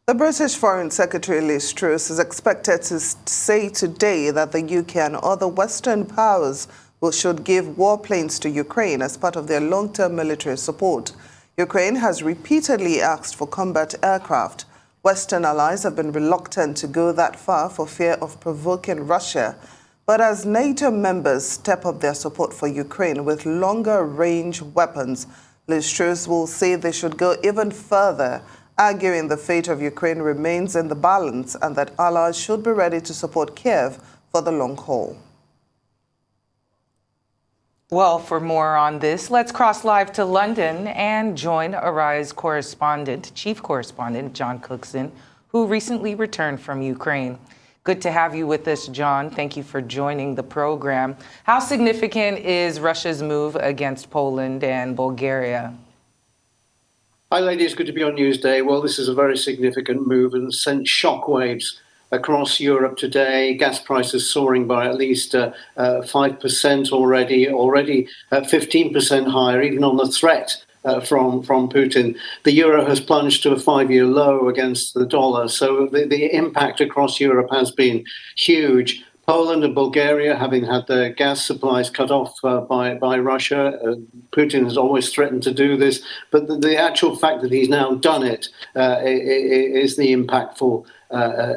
The British Foreign Secretary Liz Truss is expected to say today that the UK and other Western powers should give warplanes to Ukraine as part of their long-term military support. Ukraine has repeatedly asked for combat aircraft. Western allies have been reluctant to go that far for fear of provoking Russia. But as NATO members step up their support for Ukraine with longer-range weapons, Liz Truss will say they should go even further, arguing the fate of Ukraine remains in the balance and that allies should be ready to support Kiev for the long haul. Well, for more on this, let's cross live to London and join Arise correspondent, Chief Correspondent John Cookson, who recently returned from Ukraine. Good to have you with us, John. Thank you for joining the program. How significant is Russia's move against Poland and Bulgaria? Hi, ladies. Good to be on Newsday. Well, this is a very significant move and sent shockwaves across Europe today. Gas prices soaring by at least 5% already 15% higher, even on the threat from Putin. The euro has plunged to a 5-year low against the dollar. So the impact across Europe has been huge. Poland and Bulgaria, having had their gas supplies cut off by Russia, Putin has always threatened to do this, but the actual fact that he's now done it is the impactful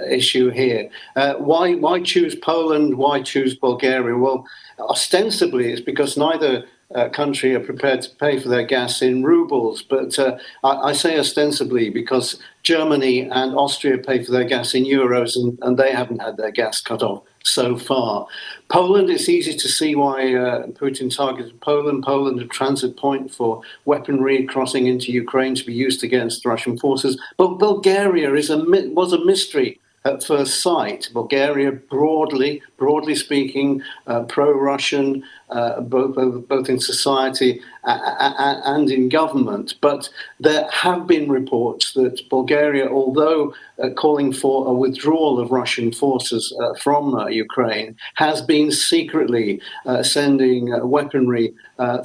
issue here. Why choose Poland? Why choose Bulgaria? Well, ostensibly it's because neither country are prepared to pay for their gas in rubles, but I say ostensibly because Germany and Austria pay for their gas in euros, and they haven't had their gas cut off so far. Poland, it's easy to see why Putin targeted Poland. Poland, a transit point for weaponry crossing into Ukraine to be used against Russian forces. But Bulgaria was a mystery at first sight. Bulgaria, broadly speaking, pro-Russian, both in society and in government. But there have been reports that Bulgaria, although calling for a withdrawal of Russian forces from Ukraine, has been secretly sending weaponry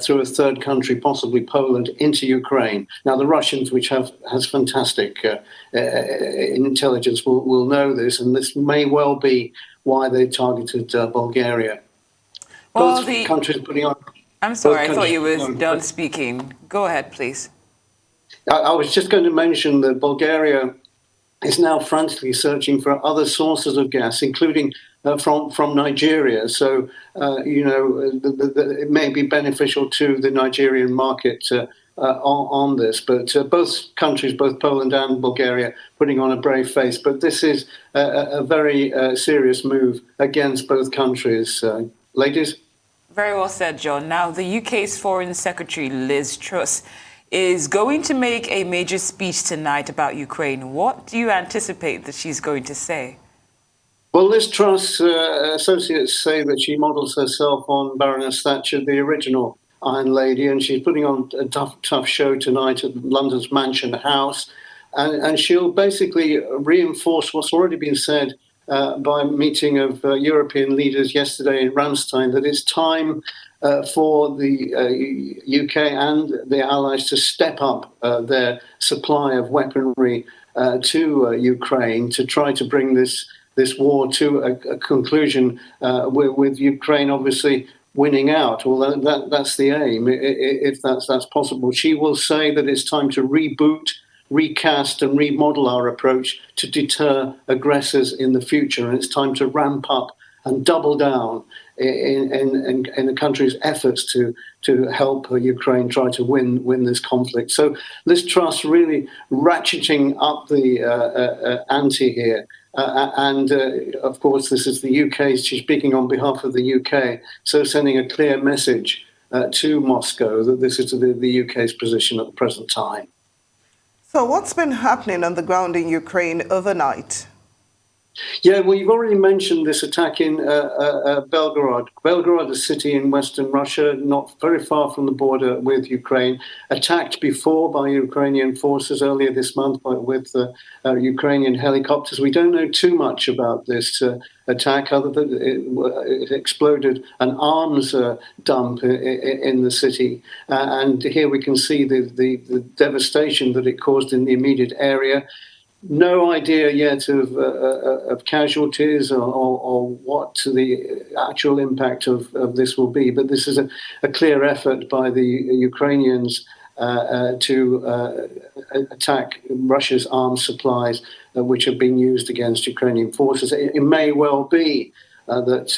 through a third country, possibly Poland, into Ukraine. Now, the Russians, which has fantastic intelligence, will know this, and this may well be why they targeted Bulgaria. Well, both countries putting on. I'm sorry, I thought you were done speaking. Go ahead, please. I was just going to mention that Bulgaria is now frantically searching for other sources of gas, including from Nigeria. So, it may be beneficial to the Nigerian market on this. But both countries, both Poland and Bulgaria, putting on a brave face. But this is a very serious move against both countries. Ladies? Very well said, John. Now, the UK's Foreign Secretary, Liz Truss, is going to make a major speech tonight about Ukraine. What do you anticipate that she's going to say? Well, Liz Truss, associates say that she models herself on Baroness Thatcher, the original Iron Lady, and she's putting on a tough show tonight at London's Mansion House. And she'll basically reinforce what's already been said by a meeting of European leaders yesterday in Ramstein, that it's time for the UK and the Allies to step up their supply of weaponry to Ukraine to try to bring this war to a conclusion, with Ukraine obviously winning out. Well, that's the aim, if that's possible. She will say that it's time to reboot, recast and remodel our approach to deter aggressors in the future. And it's time to ramp up and double down in the country's efforts to help Ukraine try to win this conflict. So Liz Truss really ratcheting up the ante here. And of course, this is the UK. She's speaking on behalf of the UK. So sending a clear message to Moscow that this is the UK's position at the present time. So what's been happening on the ground in Ukraine overnight? Yeah, well, you've already mentioned this attack in Belgorod. Belgorod, a city in western Russia, not very far from the border with Ukraine, attacked before by Ukrainian forces earlier this month with Ukrainian helicopters. We don't know too much about this attack, other than it exploded an arms dump in the city. And here we can see the devastation that it caused in the immediate area. No idea yet of casualties or what the actual impact of this will be, but this is a clear effort by the Ukrainians to attack Russia's arms supplies, which have been used against Ukrainian forces. It may well be that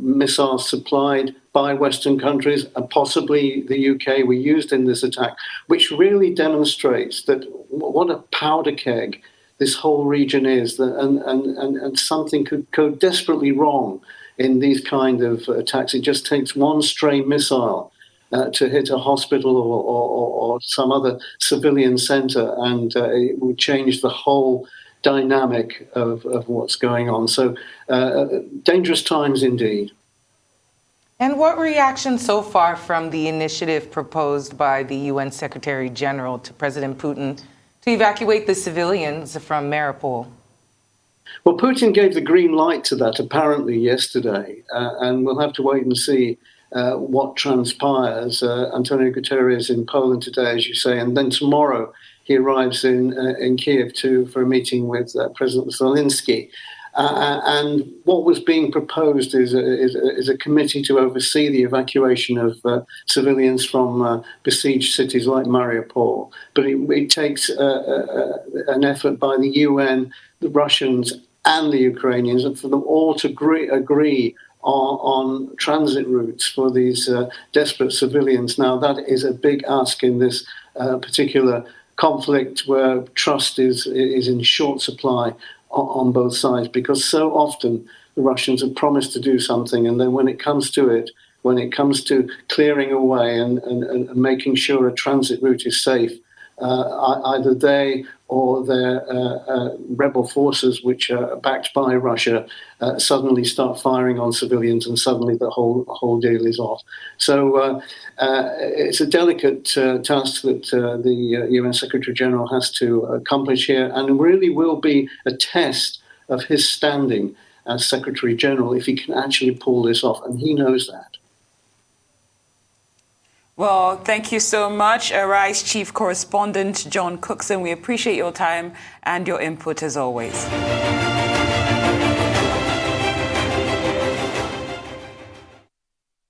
missiles supplied by Western countries, and possibly the UK, were used in this attack, which really demonstrates that what a powder keg this whole region is, and something could go desperately wrong in these kind of attacks. It just takes one stray missile to hit a hospital or some other civilian center, and it would change the whole dynamic of what's going on. So dangerous times indeed. And what reaction so far from the initiative proposed by the UN Secretary General to President Putin to evacuate the civilians from Mariupol? Well, Putin gave the green light to that apparently yesterday, and we'll have to wait and see what transpires. Antonio Guterres in Poland today, as you say, and then tomorrow he arrives in Kiev for a meeting with President Zelensky. And what was being proposed is a committee to oversee the evacuation of civilians from besieged cities like Mariupol. But it takes an effort by the UN, the Russians, and the Ukrainians, and for them all to agree on transit routes for these desperate civilians. Now, that is a big ask in this particular conflict where trust is in short supply on both sides, because so often the Russians have promised to do something, and then when it comes to it, when it comes to clearing away and making sure a transit route is safe, either they or their rebel forces, which are backed by Russia, suddenly start firing on civilians, and suddenly the whole deal is off. So it's a delicate task that the UN Secretary General has to accomplish here, and really will be a test of his standing as Secretary General if he can actually pull this off, and he knows that. Well, thank you so much, Arise Chief Correspondent John Cookson. We appreciate your time and your input as always.